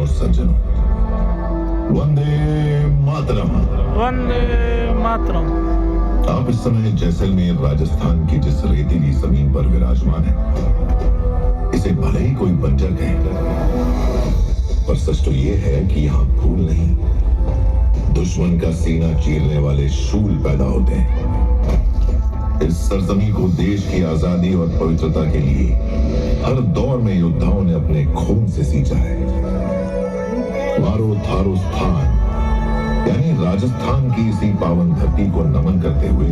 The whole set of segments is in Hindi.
और सज्जनों, वंदे मातरम। वंदे मातरम। आप इस समय जैसलमेर राजस्थान की जिस रेतीली जमीन पर विराजमान है, इसे भले ही कोई बंजर कहे, पर सच तो यह है कि यहाँ फूल नहीं, दुश्मन का सीना चीरने वाले शूल पैदा होते हैं। इस सरजमी को देश की आजादी और पवित्रता के लिए हर दौर में योद्धाओं ने अपने खून से सींचा है। मारो थारो स्थान यानी राजस्थान की इसी पावन धरती को नमन करते हुए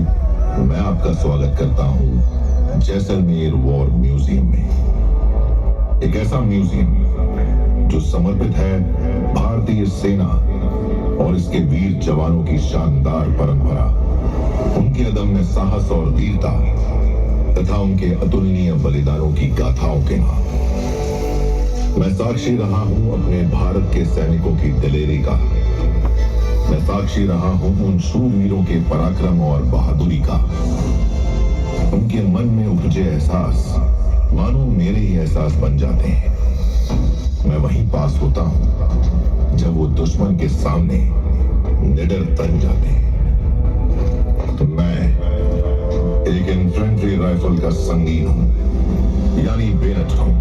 मैं आपका स्वागत करता हूं जैसलमेर वॉर म्यूजियम में। एक ऐसा म्यूजियम जो समर्पित है भारतीय सेना और इसके वीर जवानों की शानदार परंपरा, उनके अदम्य साहस और वीरता तथा उनके अतुलनीय बलिदानों की गाथाओं के नाम। मैं साक्षी रहा हूं अपने भारत के सैनिकों की दिलेरी का। मैं साक्षी रहा हूं उन शूरवीरों के पराक्रम और बहादुरी का। उनके मन में उपजे एहसास मानो मेरे ही एहसास बन जाते हैं। मैं वहीं पास होता हूं जब वो दुश्मन के सामने निडर तन जाते हैं। तो मैं एक इन्फेंट्री राइफल का संगीन हूं, यानी बेनट हूं।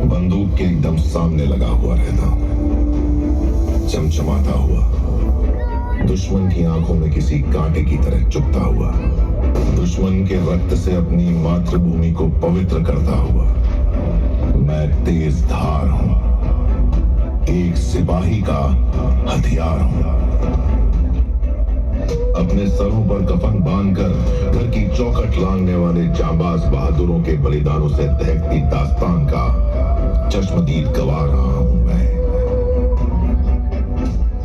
बंदूक के एकदम सामने लगा हुआ रहता हूं, चमचमाता हुआ, दुश्मन की आंखों में किसी कांटे की तरह चुभता हुआ, दुश्मन के रक्त से अपनी मातृभूमि को पवित्र करता हुआ। मैं तेज धार हूं, एक सिपाही का हथियार हूं। अपने सरों पर कफन बांधकर घर की चौखट लांघने वाले जांबाज बहादुरों के बलिदानों से दहकती दास्तान का चश्मदीद गवा रहा हूं मैं।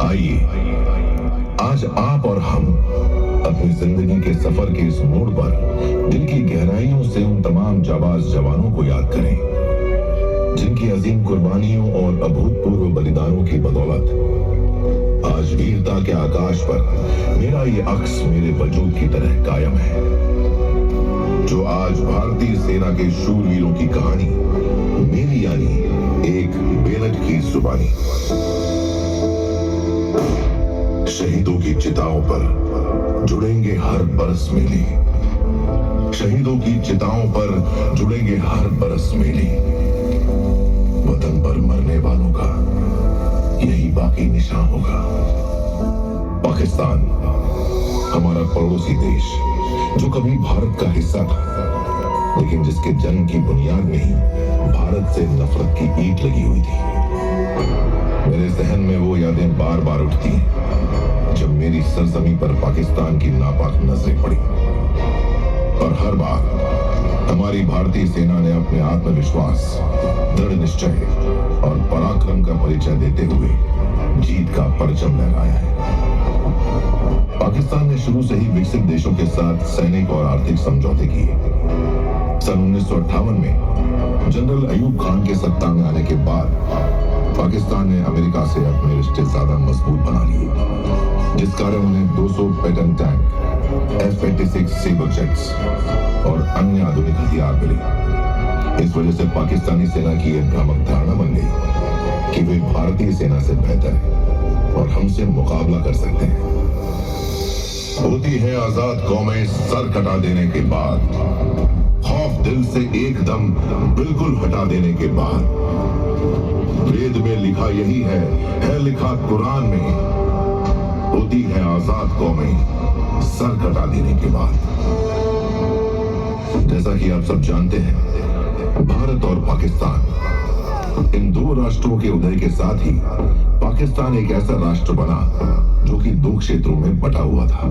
आइए आज आप और हम अपनी जिंदगी के सफर के इस मोड़ पर दिल की गहराइयों से उन तमाम जाबाज जवानों को याद करें जिनकी अजीम कुर्बानियों और अभूतपूर्व बलिदानों की बदौलत आज वीरता के आकाश पर मेरा ये अक्स मेरे वजूद की तरह कायम है, जो आज भारतीय सेना के शूरवीरों की कहानी मेरी यानी एक बेनट की जुबानी। शहीदों की चिताओं पर जुड़ेंगे हर बरस मेले, शहीदों की चिताओं पर जुड़ेंगे हर बरस मेले। वतन पर मरने वालों का यही बाकी निशान होगा। पाकिस्तान हमारा पड़ोसी देश, जो कभी भारत का हिस्सा था, लेकिन जिसके जन्म की बुनियाद में ही भारत से नफरत की ईंट लगी हुई थी। मेरे जहन में वो यादें बार बार उठती हैं जब मेरी सरजमी पर पाकिस्तान की नापाक नजरें पड़ी। और हर बार हमारी भारतीय सेना ने अपने आत्मविश्वास, दृढ़ निश्चय और पराक्रम का परिचय देते हुए जीत का परचम लहराया है। पाकिस्तान ने शुरू से ही विकसित देशों के साथ सैनिक और आर्थिक समझौते किए। सन 1958 में जनरल अयूब खान के सत्ता में आने के बाद पाकिस्तान ने अमेरिका से अपने रिश्ते ज्यादा मजबूत बना लिए, जिस कारण उन्हें 200 Patton tank, F-86 sabre jets और अन्य आधुनिक हथियार मिले। इस वजह से पाकिस्तानी सेना की यह भ्रामक धारणा बन गई कि वे भारतीय सेना से बेहतर है और हमसे मुकाबला कर सकते हैं। होती है आजाद कौमें सर कटा देने के बाद, खौफ दिल से एकदम बिल्कुल हटा देने के बाद। वेद में लिखा यही है लिखा कुरान में, होती है आजाद कौमें सर कटा देने के बाद। जैसा कि आप सब जानते हैं, भारत और पाकिस्तान, इन दो राष्ट्रों के उदय के साथ ही पाकिस्तान एक ऐसा राष्ट्र बना जो कि दो क्षेत्रों में बटा हुआ था,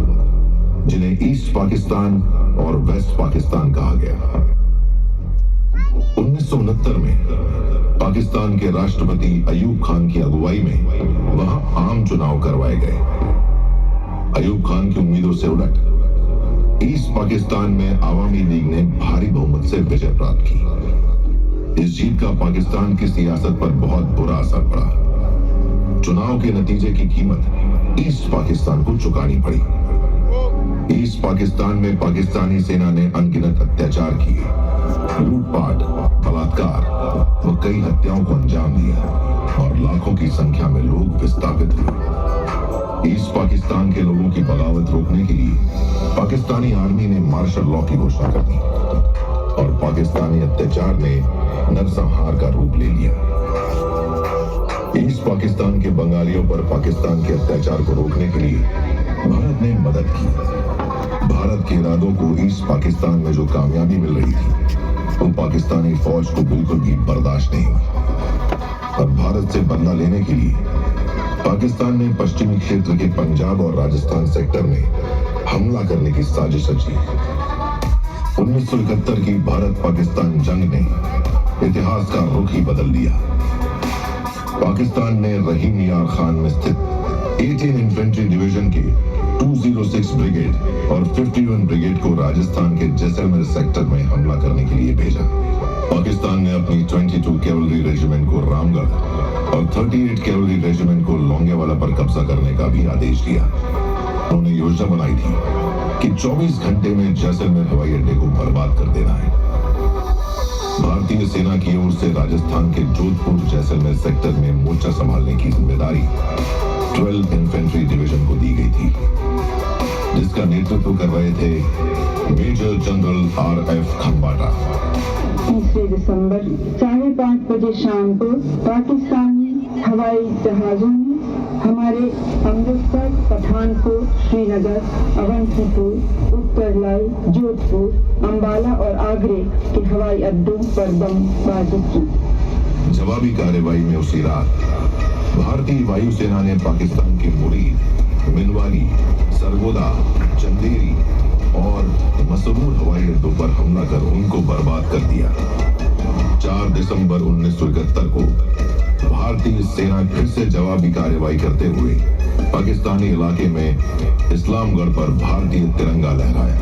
जिन्हें ईस्ट पाकिस्तान और वेस्ट पाकिस्तान कहा गया। 1969 में पाकिस्तान के राष्ट्रपति अयूब खान की अगुवाई में वहां आम चुनाव करवाए गए। अयूब खान की उम्मीदों से उलट ईस्ट पाकिस्तान में आवामी लीग ने भारी बहुमत से विजय प्राप्त की। इस जीत का पाकिस्तान की सियासत पर बहुत बुरा असर पड़ा। चुनाव के नतीजे की कीमत ईस्ट पाकिस्तान को चुकानी पड़ी। ईस्ट पाकिस्तान में पाकिस्तानी सेना ने अनगिनत अत्याचार किए, लूटपाट, बलात्कार व कई हत्याओं को अंजाम दिया। की संख्या में लोग विस्थापित हुए। ईस्ट पाकिस्तान के लोगों की बगावत रोकने के लिए पाकिस्तानी आर्मी ने मार्शल लॉ की घोषणा कर दी और पाकिस्तानी अत्याचार ने नरसंहार का रूप ले लिया। ईस्ट पाकिस्तान के बंगालियों पर पाकिस्तान के अत्याचार को रोकने के लिए भारत ने मदद की। भारत के इरादों को ईस्ट पाकिस्तान में जो कामयाबी मिल रही थी वो पाकिस्तानी फौज को बिल्कुल भी बर्दाश्त नहीं हुई और भारत से बदला लेने के लिए पाकिस्तान ने पश्चिमी क्षेत्र के पंजाब और राजस्थान सेक्टर में हमला करने की साजिश रची। 1971 की भारत पाकिस्तान जंग ने इतिहास का रुख ही बदल दिया। पाकिस्तान ने रहीम यार खान में स्थित 18 इन्फेंट्री डिवीजन के 206 ब्रिगेड और 51 ब्रिगेड को राजस्थान के जैसलमेर सेक्टर में हमला करने के लिए भेजा। पाकिस्तान ने अपनी 22 कैवलरी रेजिमेंट को रामगढ़ और 38 कैवलरी रेजिमेंट को लोंगेवाला पर कब्जा करने का भी आदेश दिया। उन्होंने योजना बनाई थी कि 24 घंटे में जैसलमेर हवाई अड्डे को बर्बाद कर देना है। भारतीय सेना की ओर से राजस्थान के जोधपुर जैसलमेर सेक्टर में मोर्चा संभालने की जिम्मेदारी 12 इन्फेंट्री डिवीजन को दी गई थी, जिसका नेतृत्व कर रहे थे मेजर जनरल RF खंबाटा। 3 दिसंबर 5:30 बजे शाम को पाकिस्तानी हवाई जहाजों ने हमारे अमृतसर, पठानकोट, श्रीनगर, अवंतीपुर, उत्तरलाई, जोधपुर, अंबाला और आगरे के हवाई अड्डों पर बमबारी की। जवाबी कार्रवाई में उसी रात भारतीय वायुसेना ने पाकिस्तान के मुरीद, मिनवाली, सरगोदा, चंदेरी और मसरूर हवाई अड्डों पर हमला कर उनको बर्बाद कर दिया। 4 दिसंबर 1971 को भारतीय सेना फिर से जवाबी कार्रवाई करते हुए पाकिस्तानी इलाके में इस्लामगढ़ पर भारतीय तिरंगा लहराया।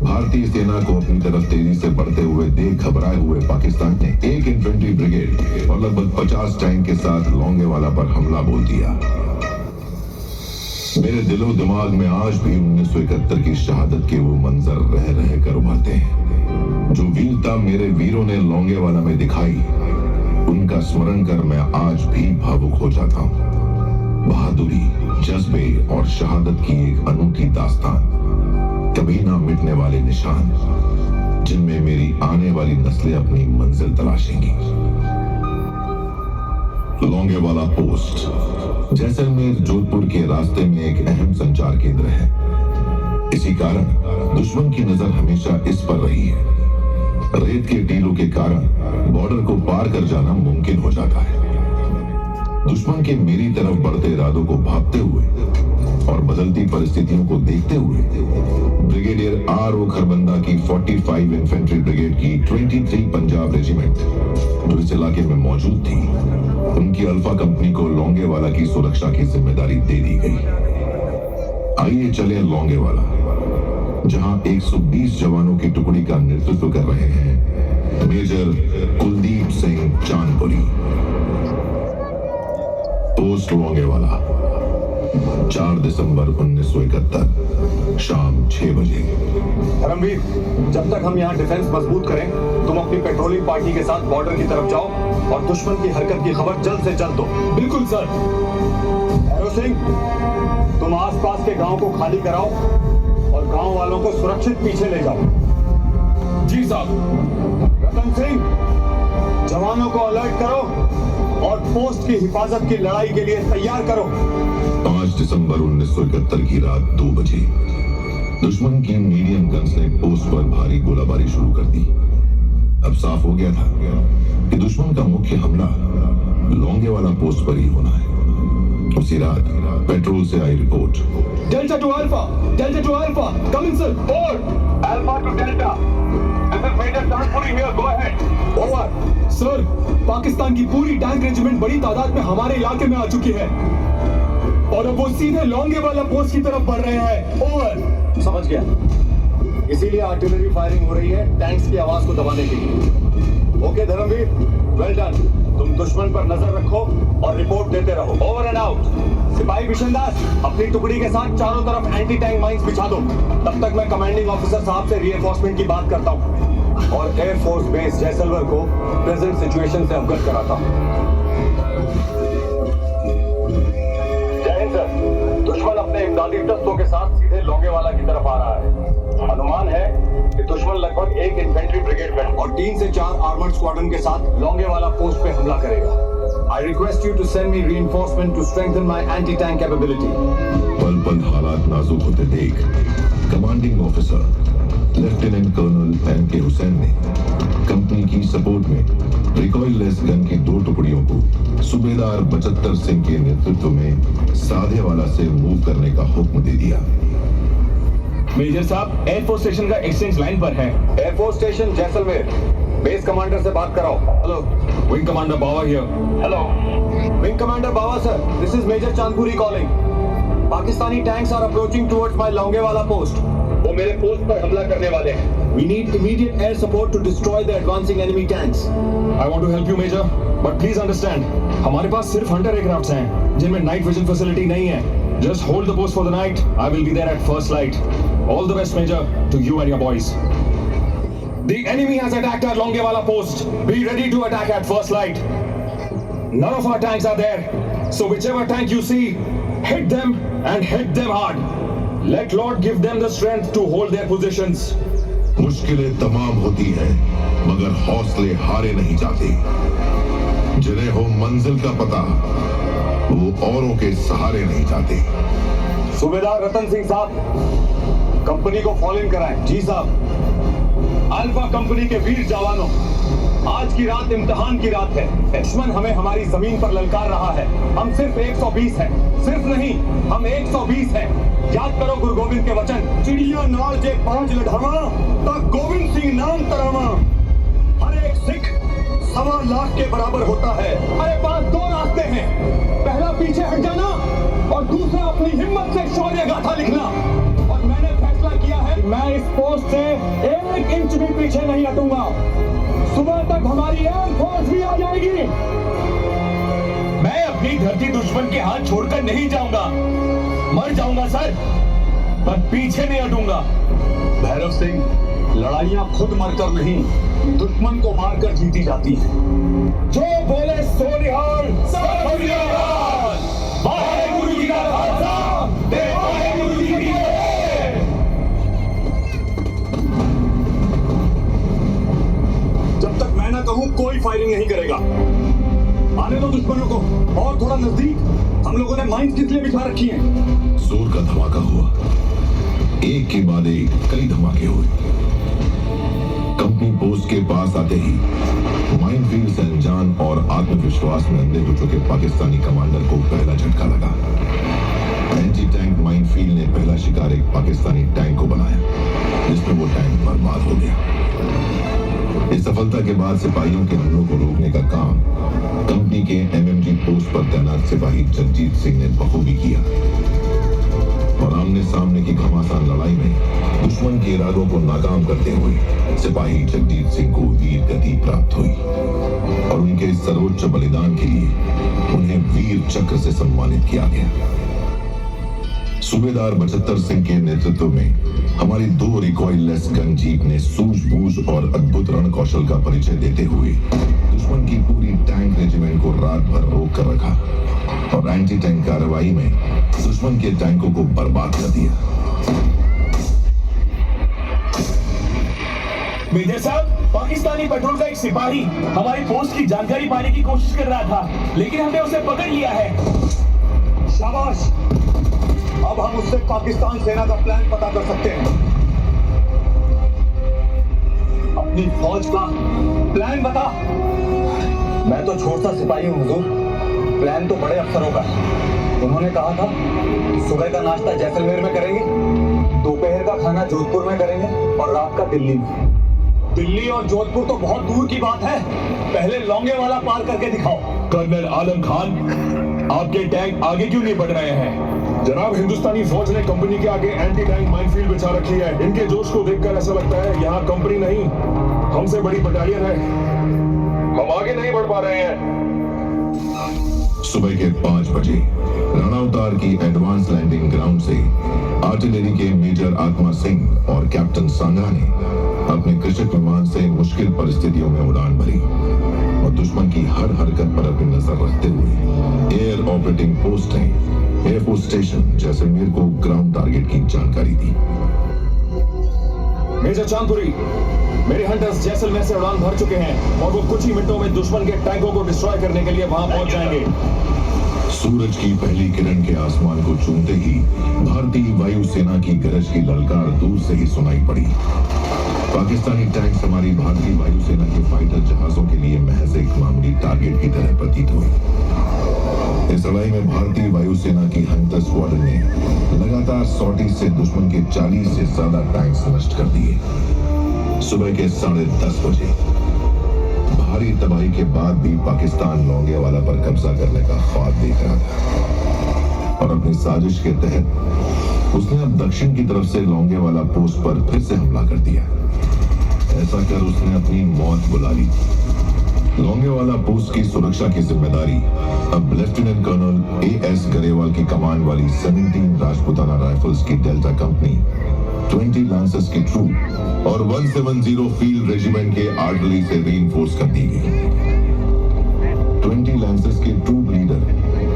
भारतीय सेना को अपनी तरफ तेजी से बढ़ते हुए देख घबराए हुए पाकिस्तान ने 1 इन्फेंट्री ब्रिगेड और लगभग 50 टैंक के साथ लोंगेवाला पर हमला बोल दिया। मेरे दिलो दिमाग में आज भी 1971 की शहादत के वो मंजर रह रह कर उभरते हैं। जो वीरता मेरे वीरों ने लोंगेवाला में दिखाई, उनका स्मरण कर मैं आज भी भावुक हो जाता हूँ। बहादुरी, जज्बे और शहादत की एक अनूठी दास्तान, कभी ना मिटने वाले निशान, जिनमें मेरी आने वाली नस्लें अपनी मंजिल तलाशेंगी। लोंगेवाला पोस्ट जैसलमेर जोधपुर के रास्ते में एक अहम संचार केंद्र है। इसी कारण दुश्मन की नजर हमेशा इस पर रही है। रेत के टीलों के कारण बॉर्डर को पार कर जाना मुमकिन हो जाता है। दुश्मन के मेरी तरफ बढ़ते इरादों को भांपते हुए और बदलती परिस्थितियों को देखते हुए ब्रिगेडियर RO खरबंदा की 45 इन्फेंट्री ब्रिगेड की 23 पंजाब रेजिमेंट जो इस इलाके में मौजूद थी, उनकी अल्फा कंपनी को लोंगेवाला की सुरक्षा की जिम्मेदारी दे दी गई। आइए चले लोंगेवाला, जहां 120 जवानों की टुकड़ी का नेतृत्व कर रहे हैं मेजर कुलदीप सिंह चांदपुरी। पोस्ट लोंगेवाला 4 दिसंबर 1971 शाम 6 बजे। धर्मवीर, जब तक हम यहाँ डिफेंस मजबूत करें, तुम अपनी पेट्रोलिंग पार्टी के साथ बॉर्डर की तरफ जाओ और दुश्मन की हरकत की खबर जल्द से जल्द दो। बिल्कुल सर। भैरव सिंह, तुम आसपास के गांव को खाली कराओ और गांव वालों को सुरक्षित पीछे ले जाओ। जी साहब। रतन सिंह, जवानों को अलर्ट करो और पोस्ट की हिफाजत की लड़ाई के लिए तैयार करो। 5 दिसंबर 1971 की रात 2 बजे दुश्मन की मीडियम गन्स ने पोस्ट पर भारी गोलाबारी शुरू कर दी। अब साफ हो गया था कि दुश्मन का मुख्य हमला लोंगेवाला पोस्ट पर ही होना है। उसी रात पेट्रोल से आई report. Delta to alpha, come in sir. Report, Alpha to Delta. This is Major Chanpuri here. Go ahead. Over. Sir, Pakistan की पूरी टैंक रेजिमेंट बड़ी तादाद में हमारे इलाके में आ चुकी है और अब वो सीधे लोंगेवाला पोस्ट की तरफ बढ़ रहे हैं। ओवर। समझ गया। इसीलिए आर्टिलरी फायरिंग हो रही है टैंक्स की आवाज को दबाने के लिए। Okay Dharmveer, well done. तुम दुश्मन पर नजर रखो और रिपोर्ट देते रहो। Over and out. सिपाही बिशनदास, अपनी टुकड़ी के साथ चारों तरफ एंटी टैंक माइंस बिछा दो। तब तक मैं कमांडिंग ऑफिसर साहब से रीएंफोर्समेंट की बात करता हूँ और एयरफोर्स बेस जैसलमेर को प्रेजेंट सिचुएशन से अवगत कराता हूँ। दुश्मन लगभग 1 इन्फेंट्री ब्रिगेड में और 3 से 4 आर्मर्ड स्क्वाड्रन के साथ लॉन्गे वाला पोस्ट पे हमला करेगा। I request you to send me reinforcement to strengthen my anti-tank capability. पल पल हालात नाजुक होते देख commanding officer lieutenant colonel M K. Hussain ने कंपनी की सपोर्ट में रिकॉइललेस गन की 2 टुकड़ियों को सूबेदार बचत्तर सिंह के नेतृत्व में साधेवाला से मूव करने का हुक्म दे दिया। मेजर साहब एयरफोर्स स्टेशन का एक्सचेंज लाइन पर है। Air force station Jaisalmer, base commander से बात कराओ। Hello, wing commander Bawa here. Hello, wing commander Bawa sir, this is major Chandpuri calling. Pakistani tanks are approaching towards my Longewala post. वो मेरे पोस्ट पर हमला करने वाले हैं। We need immediate air support to destroy the advancing enemy tanks. I want to help you, Major, but please understand, हमारे पास सिर्फ हंटर एयरक्राफ्ट्स हैं, जिनमें नाइट विजन फैसिलिटी नहीं है। Just hold the post for the night. I will be there at first light. All the best, Major, to you and your boys. The enemy has attacked our Longewala post. Be ready to attack at first light. None of our tanks are there, so whichever tank you see, hit them and hit them hard. Let Lord give them the strength to hold their positions. मुश्किलें तमाम होती हैं मगर हौसले हारे नहीं जाते। जिन्हें हो मंजिल का पता वो औरों के सहारे नहीं जाते। सूबेदार रतन सिंह साहब, कंपनी को फॉलो इन कराएं। जी साहब। अल्फा कंपनी के वीर जवानों, आज की रात इम्तिहान की रात है। दुश्मन हमें हमारी जमीन पर ललकार रहा है। हम सिर्फ 120 हैं, सिर्फ नहीं, हम 120 हैं। याद करो गुरु गोविंद के वचन, चिड़िया नाल जे 5 लढ़ावा ता गोविंद सिंह नाम तरावा। हर एक सिख 1.25 लाख के बराबर होता है। अरे पास 2 रास्ते हैं, पहला पीछे हट जाना और दूसरा अपनी हिम्मत से शौर्य गाथा लिखना। और मैंने फैसला किया है मैं इस पोस्ट से 1 इंच भी पीछे नहीं हटूंगा। सुबह तक हमारी एयरफोर्स भी आ जाएगी। मैं अपनी धरती दुश्मन के हाथ छोड़कर नहीं जाऊंगा। मर जाऊंगा सर, पर पीछे नहीं हटूंगा। भैरव सिंह, लड़ाइयां खुद मरकर नहीं, दुश्मन को मारकर जीती जाती हैं। जो बोले सो निहाल, सब निहाल। वाहेगुरु जी का खालसा, ते वाहेगुरु जी की फतेह। जब तक मैं ना कहूं कोई फायरिंग नहीं करेगा। आने दो दुश्मनों को और थोड़ा नजदीक। हम लोगों ने माइंस किस लिए बिछा रखी हैं? जोर का धमाका हुआ, एक के बाद एक कई धमाके हुए। कंपनी पोस्ट के पास आते ही माइनफील्ड से अनजान और आत्मविश्वास में अंधे हो चुके पाकिस्तानी कमांडर को पहला झटका लगा। एंटी टैंक माइनफील्ड ने पहला शिकार एक पाकिस्तानी टैंक को बनाया, जिसमें वो टैंक बर्बाद हो गया। इस सफलता के बाद सिपाहियों के हमलों को रोकने का काम कंपनी के एमएमजी पोस्ट पर तैनात सिपाही जगजीत सिंह ने बखूबी किया और आमने सामने की घमासान लड़ाई में दुश्मन के इरादों को नाकाम करते हुए सिपाही जगजीत सिंह को वीर गति प्राप्त हुई और उनके सर्वोच्च बलिदान के लिए उन्हें वीर चक्र से सम्मानित किया गया। सूबेदार बचत्तर सिंह के नेतृत्व में हमारी 2 रिकॉइललेस गन जीप ने सूझबूझ और अद्भुत रण कौशल का परिचय देते हुए दुश्मन की पूरी टैंक रेजिमेंट को रात भर रोक कर रखा और एंटी टैंक कार्रवाई में दुश्मन के टैंकों को बर्बाद कर दिया। मेजर साहब, पाकिस्तानी पेट्रोल का एक सिपाही हमारी पोस्ट की जानकारी पाने की कोशिश कर रहा था, लेकिन हमने उसे पकड़ लिया है। शाबाश, अब हम उससे पाकिस्तान सेना का प्लान पता कर सकते हैं। अपनी फौज का प्लान बता। मैं तो छोटा सिपाही हूं हुजूर, प्लान तो बड़े अफसरों का है। उन्होंने कहा था सुबह का नाश्ता जैसलमेर में करेंगे, दोपहर का खाना जोधपुर में करेंगे और रात का दिल्ली में। दिल्ली और जोधपुर तो बहुत दूर की बात है, पहले लौंगेवाला पार करके दिखाओ। कर्नल आलम खान, आपके टैंक आगे क्यों नहीं बढ़ रहे हैं? जनाब, हिंदुस्तानी फौज ने कंपनी के आगे एंटी टैंक माइनफील्ड बिछा रखी है। इनके जोश को देखकर ऐसा लगता है यहाँ कंपनी नहीं, हमसे बड़ी बटालियन है। हम आगे नहीं बढ़ पा रहे हैं। सुबह के 5 बजे राणाउतार की एडवांस लैंडिंग ग्राउंड से आर्टिलरी के मेजर आत्मा सिंह और कैप्टन सांगा ने अपने कृषक विमान से मुश्किल परिस्थितियों में उड़ान भरी और दुश्मन की हर हरकत पर अपनी नजर रखते हुए एयर ऑपरेटिंग पोस्ट ने एयरफोर्स स्टेशन जैसलमेर को ग्राउंड टारगेट की जानकारी दी। मेजर चांदपुरी, मेरे हंटर्स जैसलमेर से उड़ान भर चुके हैं और वो कुछ ही मिनटों में दुश्मन के टैंकों को डिस्ट्रॉय करने के लिए वहां पहुंच जाएंगे। सूरज की पहली किरण के आसमान को चूमते ही भारतीय वायुसेना की गरज की ललकार दूर से ही सुनाई पड़ी। पाकिस्तानी टैंक्स हमारी भारतीय वायुसेना के फाइटर जहाजों के लिए महज एक मामूली टारगेट की तरह प्रतीत हुई। इस लड़ाई में भारतीय वायुसेना की हंटर स्क्वाड्रन ने लगातार सॉर्टी से दुश्मन के 40 से ज्यादा टैंक्स नष्ट कर दिए। सुबह के 10:30 बजे भारी तबाही के बाद भी पाकिस्तान लोंगेवाला पर कब्जा करने का ख्वाब देख रहा था और अपनी साजिश के तहत उसने अब दक्षिण की तरफ से लोंगेवाला पोस्ट पर फिर से हमला कर दिया। ऐसा कर उसने अपनी मौत बुला ली। लोंगेवाला पोस्ट की सुरक्षा की जिम्मेदारी अब लेफ्टिनेंट कर्नल A.S. गरेवाल की कमांड वाली 17 राजपुताना राइफल्स की डेल्टा कंपनी, 20 लांसर्स की ट्रूप और 170 फील्ड रेजिमेंट के आर्टिलरी से रीइंफोर्स कर दी गई। 20 लांसर्स के ट्रूप लीडर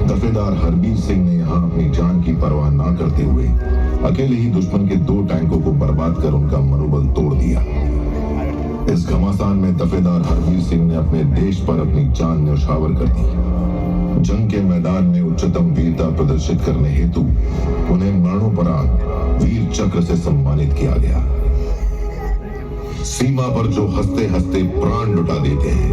दफेदार हरबीर सिंह ने यहां अपनी जान की परवाह न करते हुए अकेले ही दुश्मन के 2 टैंकों को बर्बाद कर उनका मनोबल तोड़ दिया। इस घमासान में दफेदार हरबीर सिंह ने अपने देश पर अपनी जान न्यौछावर कर दी। जंग के मैदान में उच्चतम वीरता प्रदर्शित करने हेतु उन्हें मरणोपरांत वीर चक्र से सम्मानित किया गया। सीमा पर जो हंसते हंसते प्राण लुटा देते हैं,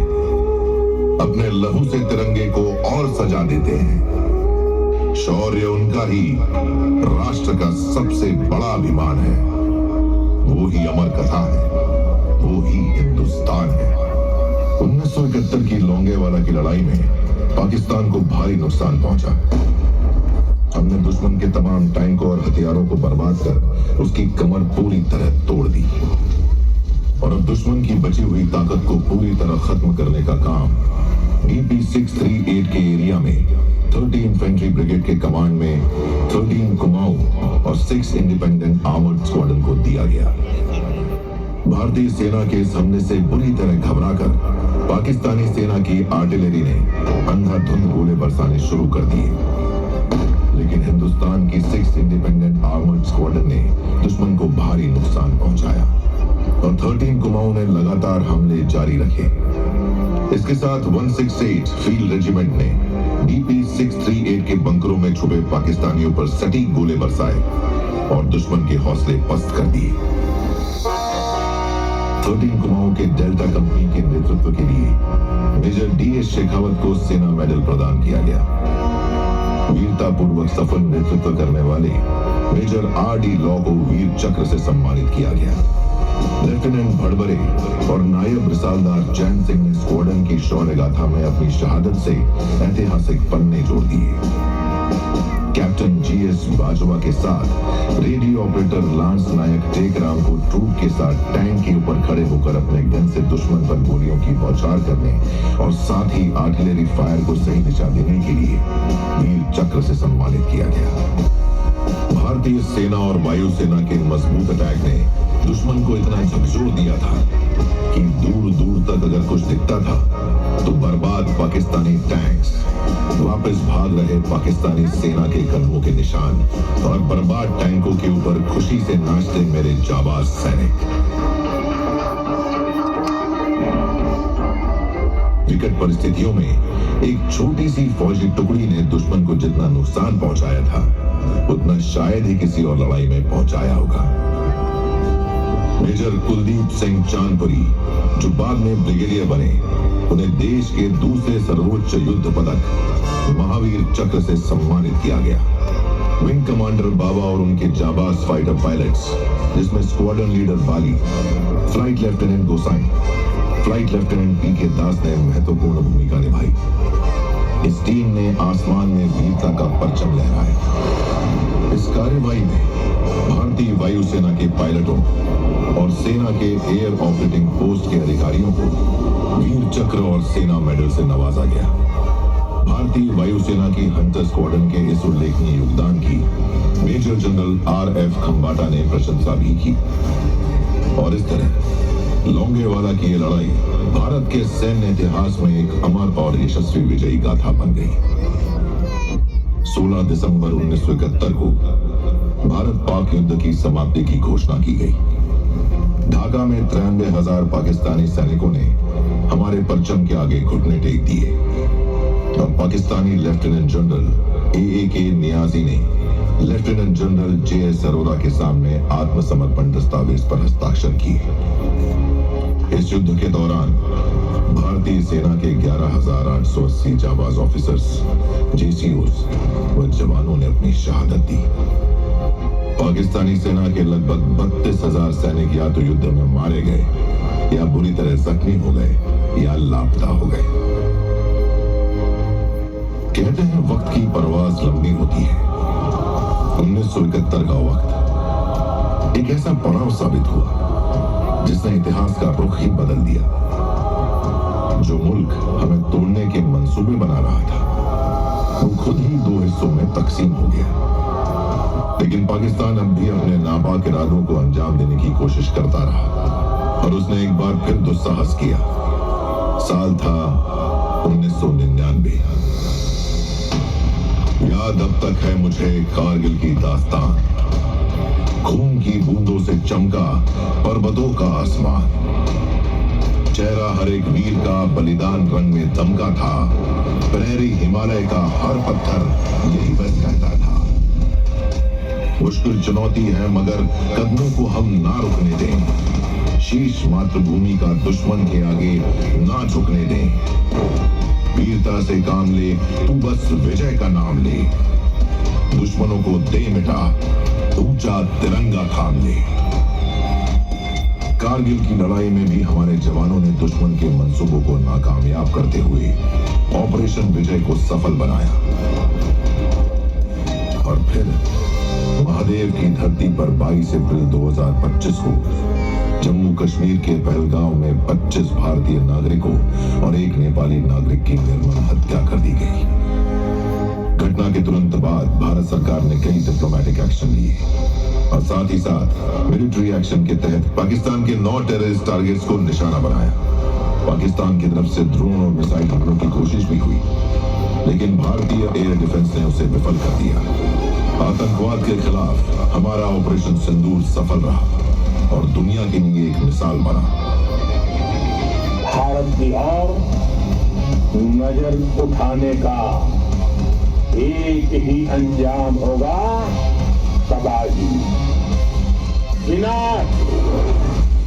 अपने लहू से तिरंगे को और सजा देते हैं, शौर्य उनका ही राष्ट्र का सबसे बड़ा अभिमान है। वो ही अमर कथा है, वो ही हिंदुस्तान है। 1971 की लोंगेवाला की लड़ाई में पाकिस्तान को भारी नुकसान पहुंचा। हमने दुश्मन के तमाम टैंकों और हथियारों को बर्बाद कर उसकी कमर पूरी तरह तोड़ दी और अब दुश्मन की बची हुई ताकत को पूरी तरह खत्म करने का काम BP 638 के एरिया में 30 इन्फेंट्री ब्रिगेड के कमांड में 13 कुमाऊं और 6 इंडिपेंडेंट आर्मर्ड स्क्वाड्रन को दिया गया। भारतीय सेना के इस हमले से बुरी तरह घबराकर पाकिस्तानी सेना की आर्टिलरी ने अंधाधुंध गोले बरसाने शुरू कर दिए, लेकिन हिंदुस्तान की 6 इंडिपेंडेंट आर्मर्ड स्क्वाड्रन ने दुश्मन को भारी नुकसान पहुंचाया और 13 कुमाऊं ने लगातार हमले जारी रखे। इसके साथ 168 फील्ड रेजिमेंट ने BP 638 के बंकरों में छुपे पाकिस्तानियों पर सटीक गोले बरसाए और दुश्मन के हौसले पस्त कर दिए। 13 कुमाऊं के डेल्टा कंपनी के नेतृत्व के लिए मेजर DS शेखावत को सेना मेडल प्रदान किया गया। वीरता पूर्वक सफल नेतृत्व करने वाले मेजर RD लॉ को वीर चक्र से सम्मानित किया गया। लेफ्टिनेंट भड़बरे और नायब रिसालदार जैन सिंह ने स्क्वाड्रन की शौर्य गाथा में अपनी शहादत से ऐतिहासिक पन्ने जोड़ दिए। कैप्टन GS बाजवा के साथ रेडियो ऑपरेटर लांस नायक टेकराम को ट्रूप के साथ टैंक के ऊपर खड़े होकर अपने गन से दुश्मन पर गोलियों की बौछार करने और साथ ही आर्टिलरी फायर को सही दिशा देने के लिए वीर चक्र से सम्मानित किया गया। भारतीय सेना और वायुसेना के मजबूत अटैक ने दुश्मन को इतना झकझोर दिया था कि दूर दूर तक अगर कुछ दिखता था तो बर्बाद पाकिस्तानी टैंक्स, वापस भाग रहे पाकिस्तानी सेना के कदमों के निशान और बर्बाद टैंकों के ऊपर खुशी से नाचते मेरे जाबाज सैनिक। विकट परिस्थितियों में एक छोटी सी फौजी टुकड़ी ने दुश्मन को जितना नुकसान पहुंचाया था उतना शायद ही किसी और लड़ाई में पहुंचाया होगा। मेजर कुलदीप सिंह चांदपुरी, जो बाद में ब्रिगेडियर बने, उन्हें देश के दूसरे सर्वोच्च युद्ध पदक महावीर चक्र से सम्मानित किया गया। विंग कमांडर बाबा और उनके जाबाज फाइटर पायलट्स, जिसमें स्क्वाड्रन लीडर बाली, फ्लाइट लेफ्टिनेंट गोसाई, फ्लाइट लेफ्टिनेंट PK दास ने महत्वपूर्ण भूमिका निभाई। इस टीम ने आसमान में वीरता का परचम लहराया। इस कार्यवाही में भारतीय वायुसेना के पायलटों और सेना के एयर ऑपरेटिंग पोस्ट के अधिकारियों को वीर चक्र और सेना मेडल से नवाजा गया। भारतीय वायुसेना की हंटर स्क्वाड्रन के इस उल्लेखनीय योगदान की मेजर जनरल RF खंबाटा ने प्रशंसा भी की और इस तरह लोंगेवाला की ये लड़ाई भारत के सैन्य इतिहास में एक अमर और यशस्वी विजयी गाथा बन गई। 16 दिसंबर 1971 को भारत पाक युद्ध की समाप्ति की घोषणा की गई। ढाका में 93,000 पाकिस्तानी सैनिकों ने हमारे परचम के आगे घुटने टेक दिए और Pakistani lieutenant general AAK Niazi ने लेफ्टिनेंट जनरल JS अरोरा के सामने आत्मसमर्पण दस्तावेज पर हस्ताक्षर किए। इस युद्ध के दौरान भारतीय सेना के 11,880 जाबाज ऑफिसर्स JCOs व जवानों ने अपनी शहादत दी। पाकिस्तानी सेना के लगभग 32,000 सैनिक या तो युद्ध में मारे गए या बुरी तरह जख्मी हो गए या लापता हो गए। कहते हैं वक्त की परवाज लंबी होती है। 1971 का वक्त एक ऐसा पड़ाव साबित हुआ जिसने इतिहास का रुख ही बदल दिया। जो मुल्क हमें तोड़ने के मंसूबे बना रहा था वो खुद ही दो हिस्सों में तकसीम हो गया। लेकिन पाकिस्तान अब भी अपने नापाक इरादों को अंजाम देने की कोशिश करता रहा और उसने एक बार फिर दुस्साहस किया। साल था 1999। याद अब तक है मुझे कारगिल की दास्तान। खून की बूंदों से चमका पर्वतों का आसमान। चेहरा हर एक वीर का बलिदान रंग में दमका था। प्रेरी हिमालय का हर पत्थर यही बस कहता था। मुश्किल चुनौती है मगर कदमों को हम ना रुकने दें। शीश मातृभूमि का दुश्मन के आगे ना झुकने दें। वीरता से काम ले, तू बस विजय का नाम ले। दुश्मनों को दे मिटा, ऊंचा तिरंगा थाम ले। कारगिल की लड़ाई में भी हमारे जवानों ने दुश्मन के मंसूबों को नाकामयाब करते हुए ऑपरेशन विजय को सफल बनाया। और फिर महादेव की धरती पर 22 अप्रैल 2025 को जम्मू कश्मीर के पहलगांव में 25 भारतीय नागरिकों और एक नेपाली नागरिक की निर्मम हत्या कर दी गई। घटना के तुरंत बाद भारत सरकार ने कई डिप्लोमेटिक एक्शन लिए और साथ ही साथ मिलिट्री एक्शन के तहत पाकिस्तान के 9 टेररिस्ट टारगेट्स को निशाना बनाया। पाकिस्तान की तरफ से ड्रोन और मिसाइल हमलों की कोशिश भी हुई, लेकिन भारतीय एयर डिफेंस ने उसे विफल कर दिया। आतंकवाद के खिलाफ हमारा ऑपरेशन सिंदूर सफल रहा और दुनिया के लिए एक मिसाल बना। भारत की ओर नजर उठाने का एक ही अंजाम होगा, तबाही, विनाश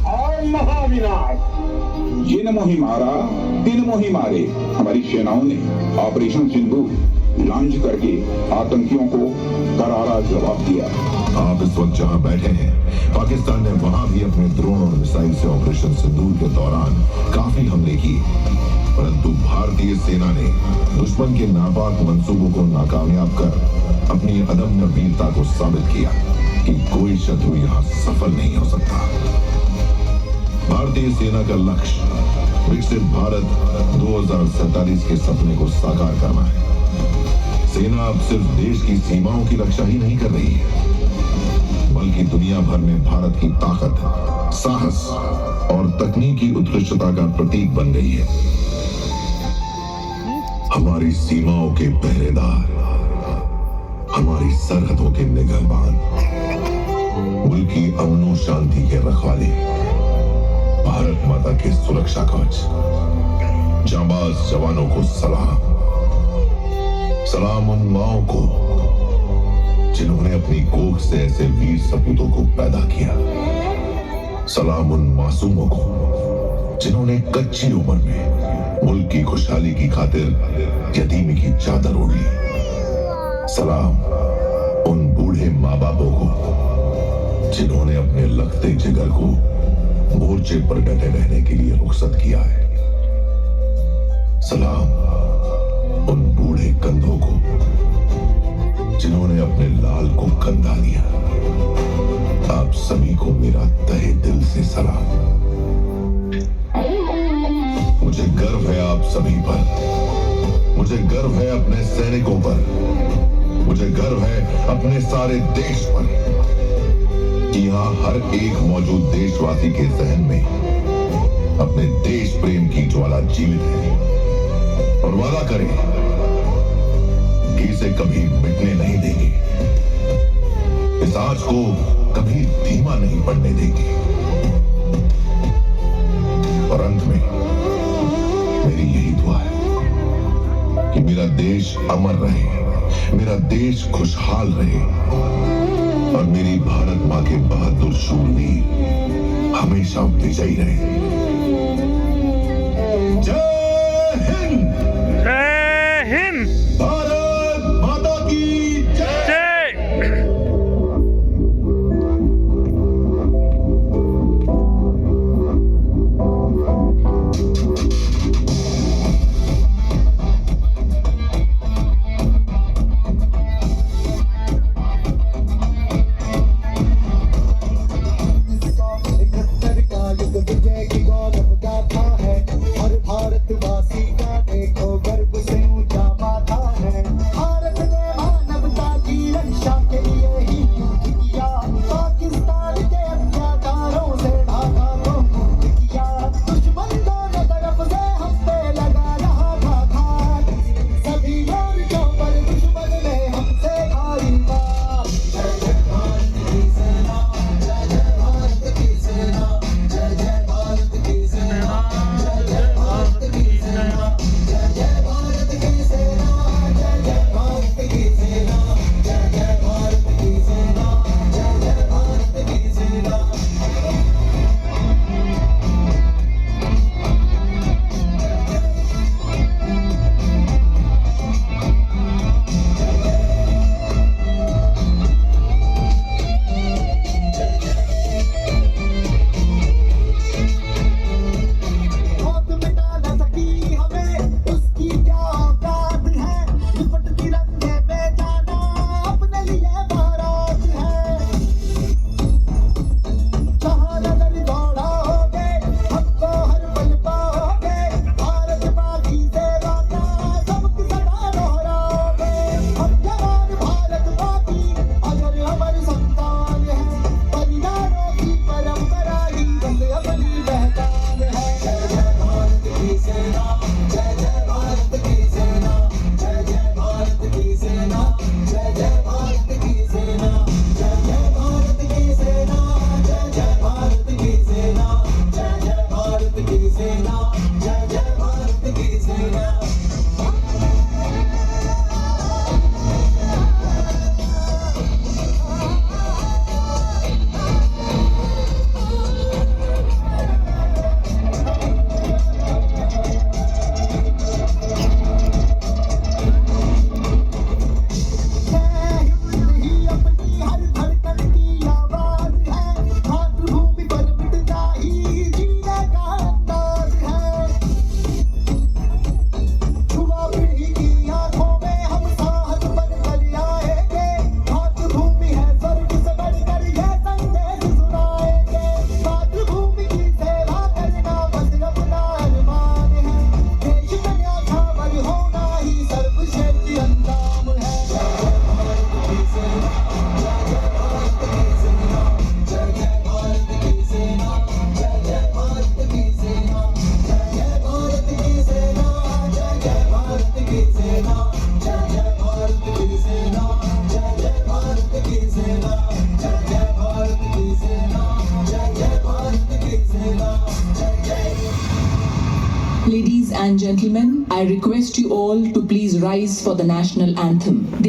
और महाविनाश। जिन मुहिम मारा दिन मुहिम मारे। हमारी सेनाओं ने ऑपरेशन सिंदूर लॉन्च करके आतंकियों को करारा जवाब दिया। आप इस वक्त जहां बैठे हैं, पाकिस्तान ने वहां भी अपने ड्रोन और मिसाइल से ऑपरेशन सिंदूर के दौरान काफी हमले किए, परंतु भारतीय सेना ने दुश्मन के नापाक मंसूबों को नाकामयाब कर अपनी अदम्य वीरता को साबित किया कि कोई शत्रु यहां सफल नहीं हो सकता। भारतीय सेना का लक्ष्य विकसित भारत 2047 के सपने को साकार करना है। सेना अब सिर्फ देश की सीमाओं की रक्षा ही नहीं कर रही है, बल्कि दुनिया भर में भारत की ताकत, साहस और तकनीकी उत्कृष्टता का प्रतीक बन गई है। हमारी सीमाओं के पहरेदार, हमारी सरहदों के निगहबान, मुल्क की अमन शांति के रखवाले, भारत माता के सुरक्षा कवच, जांबाज जवानों को सलाम। सलाम उन माओं को जिन्होंने अपनी कोख से ऐसे वीर सपूतों को पैदा किया। सलाम उन मासूमों को जिन्होंने कच्ची उम्र में मुल्क की खुशहाली की खातिर यतीमी की चादर ओढ़ ली। सलाम उन बूढ़े माँ बापों को जिन्होंने अपने लगते जिगर को मोर्चे पर डटे रहने के लिए रुखसत किया है। सलाम उन बूढ़े कंधों को जिन्होंने अपने लाल को कंधा दिया। आप सभी को मेरा तहे दिल से सलाम। मुझे गर्व है आप सभी पर। मुझे गर्व है अपने सैनिकों पर। मुझे गर्व है अपने सारे देश पर कि यहां हर एक मौजूद देशवासी के जहन में अपने देश प्रेम की ज्वाला जीवित है और वादा करें कि इसे कभी मिटने नहीं देंगे, इस आग को कभी धीमा नहीं पड़ने देंगे। और अंत में मेरी यही दुआ है कि मेरा देश अमर रहे, मेरा देश खुशहाल रहे और मेरी भारत मां के बहादुर शूरवीर हमेशा विजयी रहे। जय हिंद। जय हिंद। भारत माता की जय। जय। विजय की गौरव गाथा है, हर भारतवासी का देखो गर्व से ऊंचा माथा है। भारत ने मानवता की रक्षा के लिए ही युद्ध किया, पाकिस्तान के अत्याचारों से ढाका को मुक्त किया। दुश्मन दोनों तरफ से हम पे लगा रहा था घात, सभी मोर्चों पर दुश्मन ने हमसे खाई मार। जय जय भारत की सेना, जय जय भारत की सेना, जय जय भारत की सेना, जय जय भारत की सेना, जय जय भारत की सेना, जय जय भारत की सेना, जय जय भारत की सेना, जय जय भारत की सेना। मौत मिटा न सकी हमें, उसकी क्या औकात है। लिपट तिरंगे में जाना अपने लिए बारात है। जहाँ नजर दौड़ाओगे हमको हर पल पाओगे, भारत माँ की सेवा का सबक सदा दोहराओगे। हम जवान भारत माँ की अगर अमर संतान है, परिवारों की परंपरा ही बस अपनी पहचान है। जय जय भारत की सेना, जय जय भारत की सेना, जय जय भारत की सेना, जय जय भारत की सेना, जय जय भारत की सेना, जय जय भारत की सेना, जय जय भारत की सेना, जय जय भारत की सेना। ही अपनी हर धड़कन की आवाज है, मातृभूमि पर मिटना ही जीने का अंदाज है। युवा पीढ़ी की आंखों में हम साहस बनकर आएंगे, मातृभूमि है स्वर्ग से बढ़कर यह संदेश सुनाएंगे। मातृभूमि की सेवा करना बस अपना अरमान है, देश में न्याछावर होना ही सर्वश्रेष्ठ अंजाम है। जय जय भारत की सेना, जय जय भारत की सेना, जय जय भारत की सेना, जय जय भारत की सेना, जय जय भारत की सेना, जय जय भारत की सेना, जय जय भारत की सेना, जय जय भारत की सेना, जय जय भारत की सेना, जय जय भारत की सेना, जय जय। Ladies and gentlemen, I request you all to please rise for the national anthem.